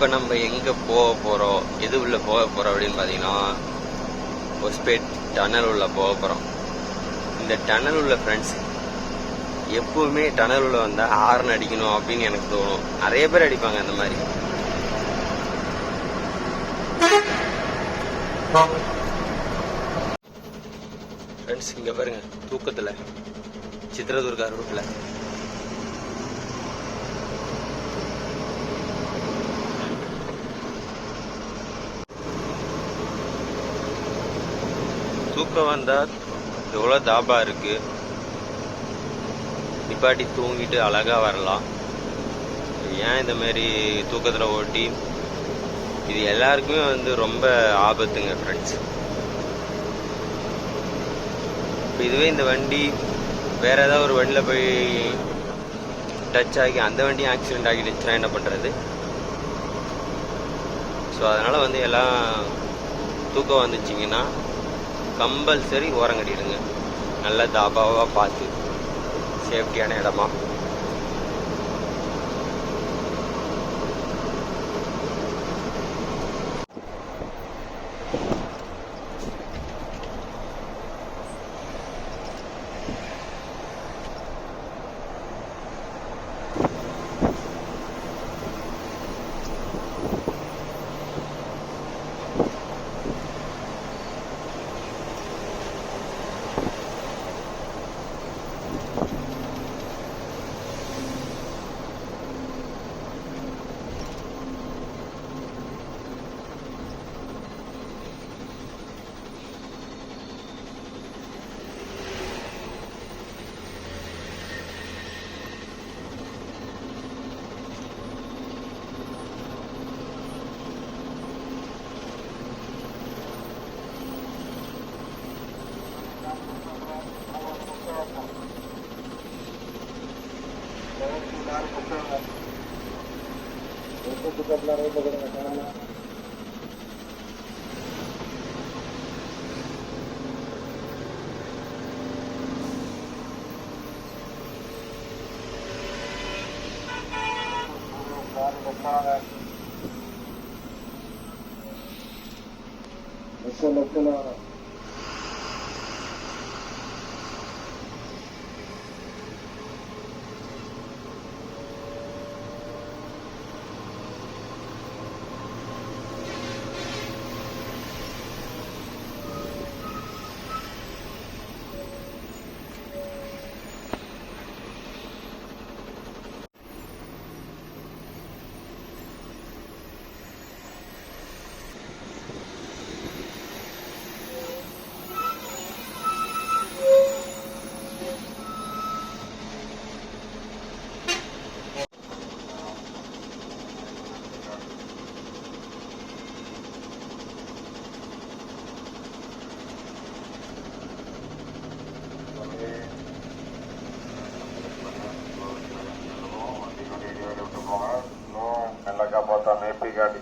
இப்போ நம்ம எங்கே போக போகிறோம், எது உள்ள போக போகிறோம் அப்படின்னு பார்த்தீங்கன்னா, ஹொஸ்பேட் டனல் உள்ள போக போகிறோம். இந்த டனல் உள்ள ஃப்ரெண்ட்ஸ் எப்பவுமே டனல் உள்ள வந்தால் ஹார்ன் அடிக்கணும் அப்படின்னு எனக்கு தோணும். நிறைய பேர் அடிப்பாங்க அந்த மாதிரி. ஃப்ரெண்ட்ஸ் இங்கே பாருங்க, தூக்கத்தில் சித்ரதுர்கா ரூட்டில் தூக்கம் வந்தால் எவ்வளோ தாபா இருக்குது, நிப்பாட்டி தூங்கிட்டு அழகாக வரலாம். ஏன் இந்த மாதிரி தூக்கத்தில் ஓட்டி, இது எல்லாருக்குமே ரொம்ப ஆபத்துங்க ஃப்ரெண்ட்ஸ். இப்போ இதுவே இந்த வண்டி வேற ஏதாவது ஒரு வண்டியில் போய் டச் ஆகி அந்த வண்டியும் ஆக்சிடென்ட் ஆகிடுச்சுன்னா என்ன பண்ணுறது? ஸோ அதனால் எல்லாம் தூக்கம் வந்துச்சிங்கன்னா கம்பல்சரி ஓரங்கட்டிடுங்க. நல்ல தாபாவாக பார்த்து சேஃப்டியான இடமா.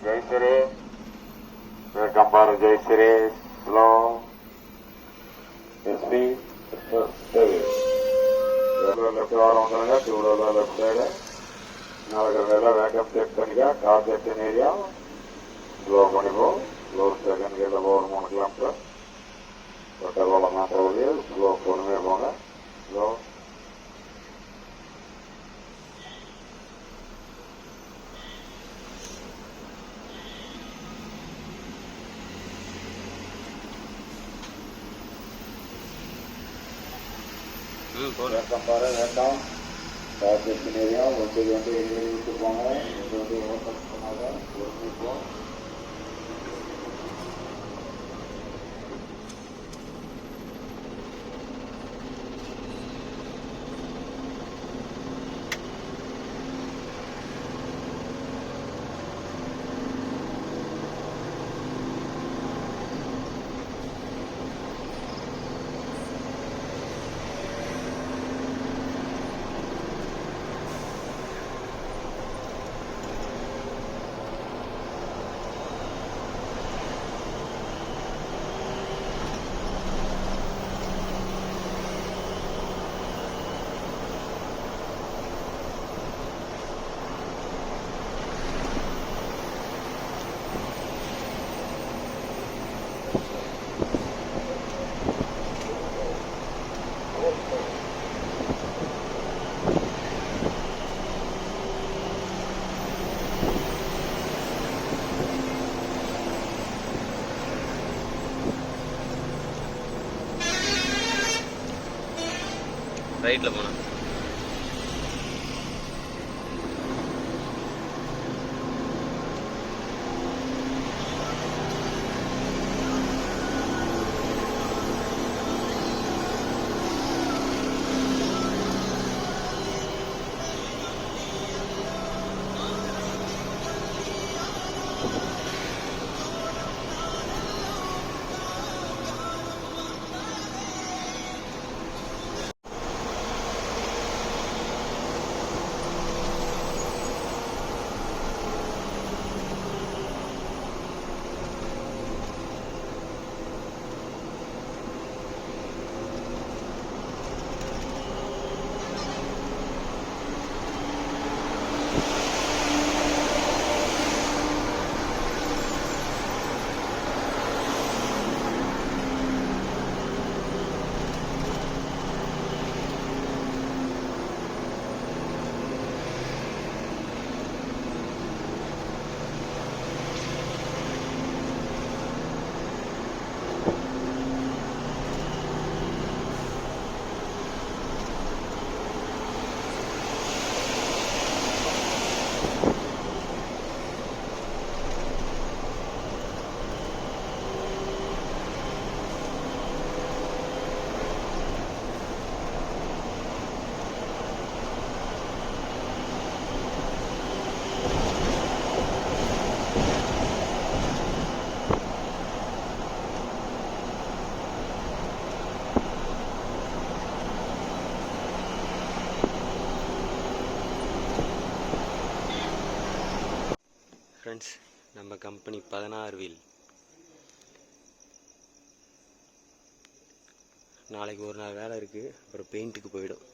Jai Sri, welcome back Jai Sri, slow, SP, steady. Left around the left side. Now backup check car section area, slow manifold, slow second get about 1 kilometer. Slow slow. Compare that down. Car section area, one to area to Bonga, ரைட்டில் போனேன். Friends, நம்ம company 16 wheel. நாளைக்கு ஒரு நாள் வேலை இருக்குது. அப்புறம் பெயிண்ட்டுக்கு போயிடும்.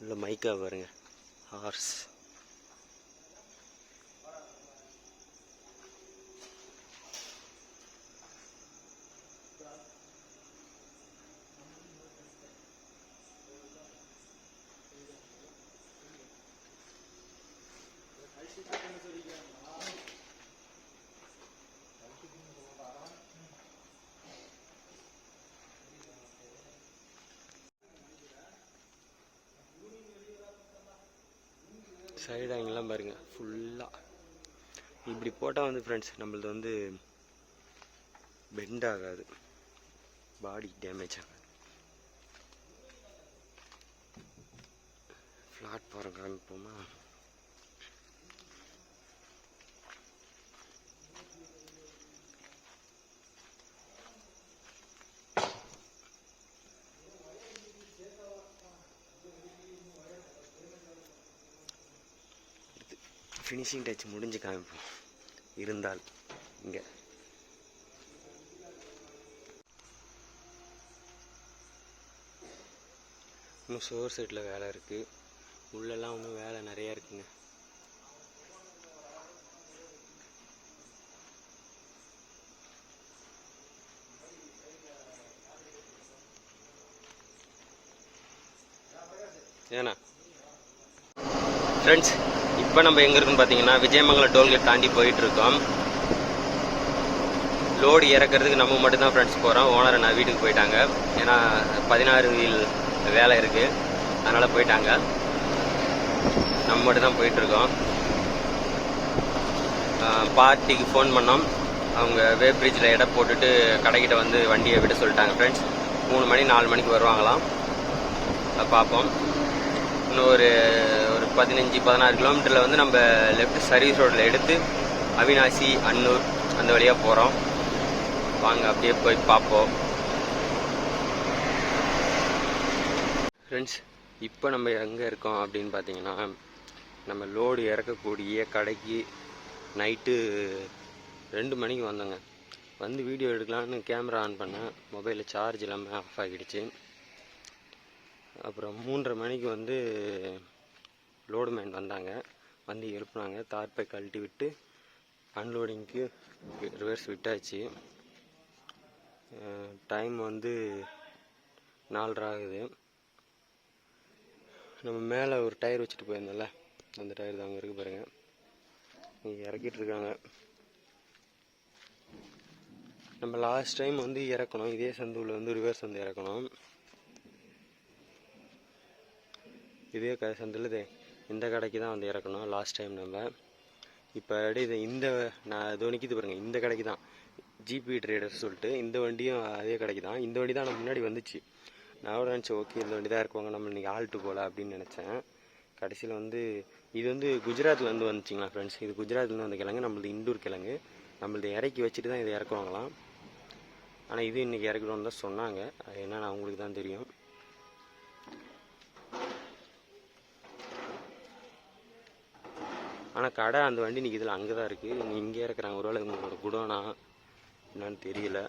உள்ள மைக்கா பாருங்க, ஹார்ஸ். சைடு ஆங்கிலாம் பாருங்க, ஃபுல்லாக இப்படி போட்டால் வந்து ஃப்ரெண்ட்ஸ் நம்மளது வந்து பெண்ட் ஆகாது, பாடி டேமேஜ் ஆகாது. பிளாட்ஃபார்ம் காமிப்போமா? ஃபினிஷிங் டச் முடிஞ்சு காமிப்போம் இருந்தால். இங்கே இன்னும் சோர் செட்டில் வேலை இருக்குது. உள்ளெல்லாம் இன்னும் வேலை நிறையா இருக்குங்க. ஏண்ணா ஃப்ரெண்ட்ஸ், இப்போ நம்ம எங்கே இருக்குன்னு பார்த்தீங்கன்னா விஜயமங்கலம் டோல்கேட் தாண்டி போயிட்டுருக்கோம். லோடு இறக்கிறதுக்கு நம்ம மட்டும்தான் ஃப்ரெண்ட்ஸ் போகிறோம். ஓனரை நான் வீட்டுக்கு போயிட்டாங்க. ஏன்னா 16 வீல் வேலை இருக்குது, அதனால் போயிட்டாங்க. நம்ம மட்டும்தான் போயிட்டுருக்கோம். பார்ட்டிக்கு ஃபோன் பண்ணோம். அவங்க வே பிரிட்ஜில் எடை போட்டுட்டு கடைக்கிட்ட வந்து வண்டியை விட சொல்லிட்டாங்க ஃப்ரெண்ட்ஸ். 3 மணி 4 மணிக்கு வருவாங்களாம். பார்ப்போம். இன்னும் ஒரு 15-16 கிலோமீட்டரில் வந்து நம்ம லெஃப்ட் சர்வீஸ் ரோட்டில் எடுத்து அவினாசி, அன்னூர் அந்த வழியாக போகிறோம். வாங்க அப்படியே போய் பார்ப்போம். ஃப்ரெண்ட்ஸ், இப்போ நம்ம எங்கே இருக்கோம் அப்படின்னு பார்த்தீங்கன்னா, நம்ம லோடு இறக்கக்கூடிய கடைக்கு நைட்டு 2 மணிக்கு வந்தோங்க. வந்து வீடியோ எடுக்கலான்னு கேமரா ஆன் பண்ணேன். மொபைலில் சார்ஜ் இல்லாமல் ஆஃப் ஆகிடுச்சு. அப்புறம் 3:30 மணிக்கு வந்து லோடு மேன் வந்தாங்க. வந்து எழுப்புனாங்க. தார்ப்பை கழட்டி விட்டு அன்லோடிங்க்கு ரிவர்ஸ் விட்டாச்சு. டைம் வந்து 4:30 ஆகுது. நம்ம மேலே ஒரு டயர் வச்சுட்டு போயிருந்தோம்ல, அந்த டயர் தான் அங்கே இருக்குது பாருங்கள். இங்கே இறக்கிட்டு இருக்காங்க. நம்ம லாஸ்ட் டைம் வந்து இறக்கணும். இதே சந்துவில் வந்து ரிவர்ஸ் வந்து இறக்கணும். இதே சந்தில் இந்த கடைக்கு தான் வந்து இறக்கணும் லாஸ்ட் டைம் நம்ம. இப்போ இது இந்த நான் இது நிற்கிது பாருங்கள், இந்த கடைக்கு தான் ஜிபி ட்ரேடர்ஸ் சொல்லிட்டு இந்த வண்டியும் அதே கடைக்கு தான். இந்த வண்டி தான் நம்ம முன்னாடி வந்துச்சு. நான் கூட நினச்சேன் ஓகே இந்த வண்டி தான் இருக்குவாங்க, நம்ம இன்றைக்கி ஆல்ட்டு போகல அப்படின்னு நினச்சேன். கடைசியில் வந்து இது வந்து குஜராத்லேருந்து வந்துச்சிங்களா ஃப்ரெண்ட்ஸ். இது குஜராத்லேருந்து வந்த கிழங்கு, நம்மளது இண்டூர் கிழங்கு. நம்மளது இறக்கி வச்சுட்டு தான் இதை இறக்குவாங்களாம். ஆனால் இது இன்றைக்கி இறக்கணும்னு தான் சொன்னாங்க. அது என்னன்னு அவங்களுக்கு தான் தெரியும். ஆனால் கடை அந்த வண்டி இன்னைக்கு இதில் அங்கே தான் இருக்குது. இங்கே இறக்குறாங்க. ஒருவேளை உங்களோட குடோனா என்னன்னு தெரியல.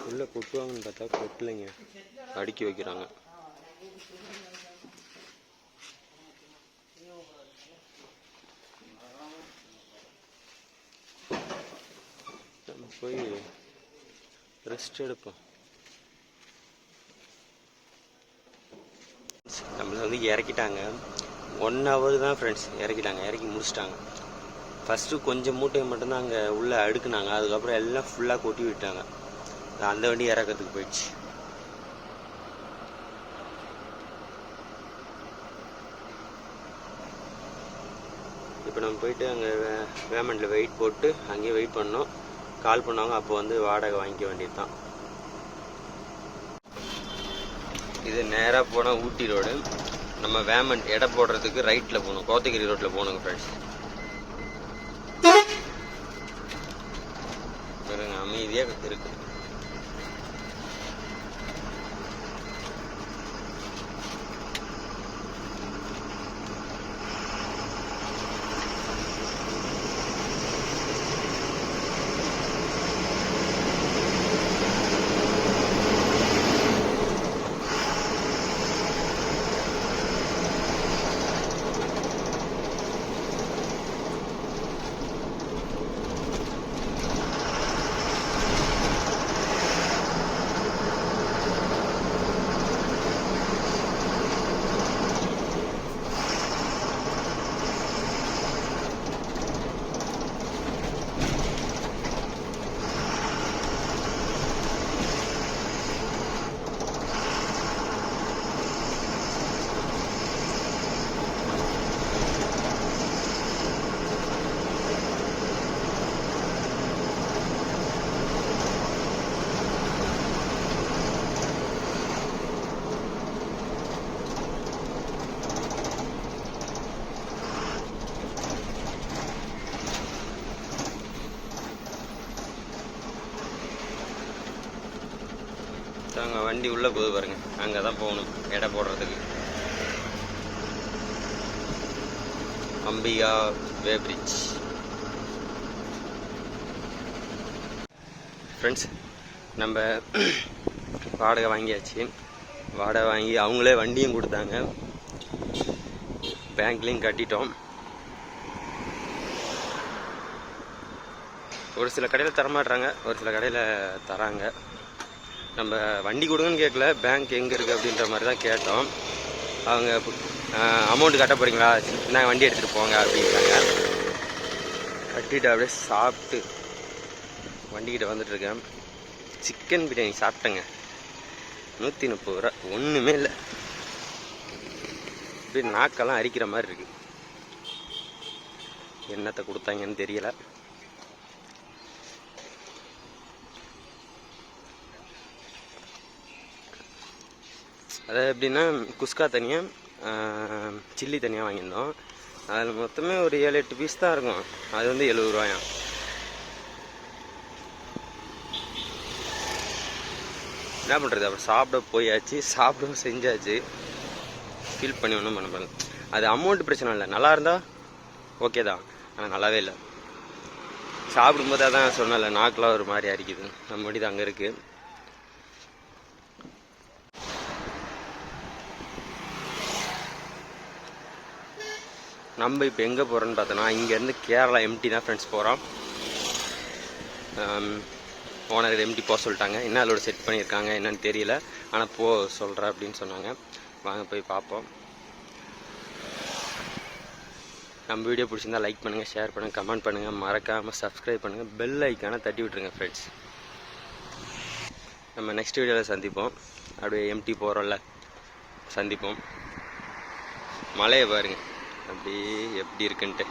உள்ளே கொட்டுவாங்கன்னு பார்த்தா கொட்டலைங்க, அடுக்கி வைக்கிறாங்க. நம்ம போய் ரெஸ்ட் எடுப்போம். நம்மளை வந்து இறக்கிட்டாங்க. 1 hour தான் ஃப்ரெண்ட்ஸ் இறக்கிட்டாங்க. இறக்கி முடிச்சிட்டாங்க. ஃபஸ்ட்டு கொஞ்சம் மூட்டையை மட்டும்தான் அங்கே உள்ளே அடுக்குனாங்க. அதுக்கப்புறம் எல்லாம் ஃபுல்லாக கொட்டி விட்டாங்க. அந்த வண்டி இறக்கிறதுக்கு போயிடுச்சு. இப்போ நம்ம போயிட்டு அங்கே பேமெண்ட்டில் வெயிட் போட்டு அங்கேயே வெயிட் பண்ணோம். கால் பண்ணாங்க, அப்போ வந்து வாடகை வாங்கிக்க வேண்டியது தான். இது நேராக போனால் ஊட்டி ரோடு. நம்ம வேமெண்ட் எடை போடுறதுக்கு ரைட்டில் போகணும், கோத்தகிரி ரோட்டில் போகணுங்க ஃப்ரெண்ட்ஸ். அமைதியாக இருக்குது. அங்கே வண்டி உள்ளே போகுது பாருங்க, அங்கே தான் போகணும் எடை போடுறதுக்கு. அம்பிகா வே பிரிட்ஜ். ஃப்ரெண்ட்ஸ் நம்ம வாடகை வாங்கியாச்சு. வாடகை வாங்கி அவங்களே வண்டியும் கொடுத்தாங்க, பேங்க்லேயும் கட்டிட்டோம். ஒரு சில கடையில் தரமாட்டுறாங்க, ஒரு சில கடையில் தராங்க. நம்ம வண்டி கொடுங்கன்னு கேட்கல, பேங்க் எங்கே இருக்குது அப்படின்ற மாதிரி தான் கேட்டோம். அவங்க அமௌண்ட் கட்ட போகிறீங்களா, நான் வண்டி எடுத்துகிட்டு போங்க அப்படின்ட்டாங்க. கட்டிட்டு அப்படியே சாப்பிட்டு வண்டிக்கிட்ட வந்துட்டுருக்கேன். சிக்கன் பிரியாணி சாப்பிட்டேங்க, 130 ரூபா. ஒன்றுமே இல்லை, அப்படியே நாக்கெல்லாம் அரிக்கிற மாதிரி இருக்குது. என்னத்தை கொடுத்தாங்கன்னு தெரியலை. அது எப்படின்னா குஸ்கா தனியாக, சில்லி தனியாக வாங்கியிருந்தோம். அதில் மொத்தமே ஒரு 7-8 பீஸ் தான் இருக்கும். அது வந்து 70 ரூபாயாம். என்ன பண்ணுறது, அப்புறம் சாப்பிட போயாச்சு, சாப்பிடவும் செஞ்சாச்சு. ஃபீல் பண்ணி ஒன்றும் பண்ண முடியல. அது அமௌண்ட் பிரச்சனை இல்லை, நல்லா இருந்தால் ஓகே தான். ஆனால் நல்லாவே இல்லை. சாப்பிடும்போது அதான் சொன்னல, நாக்கெலாம் ஒரு மாதிரி அரிக்குது. நம்ம வண்டி தான் அங்கே இருக்குது. நம்ம இப்போ எங்கே போகிறோன்னு பார்த்தோன்னா, இங்கேருந்து கேரளா எம்டி தான் ஃப்ரெண்ட்ஸ் போகிறோம். ஓனர் எம்டி போக சொல்லிட்டாங்க. என்ன அதோட செட் பண்ணியிருக்காங்க என்னன்னு தெரியல, ஆனால் போ சொல்கிறேன் அப்படின்னு சொன்னாங்க. வாங்க போய் பார்ப்போம். நம்ம வீடியோ பிடிச்சிருந்தா லைக் பண்ணுங்கள், ஷேர் பண்ணுங்கள், கமெண்ட் பண்ணுங்கள், மறக்காமல் சப்ஸ்கிரைப் பண்ணுங்கள், பெல் ஐக்கானை தட்டி விட்டுருங்க ஃப்ரெண்ட்ஸ். நம்ம நெக்ஸ்ட் வீடியோவில் சந்திப்போம். அப்படியே எம்டி போகிறோம்ல சந்திப்போம். மழையை பாருங்கள் அப்படியே எப்படி இருக்குன்ட்டு.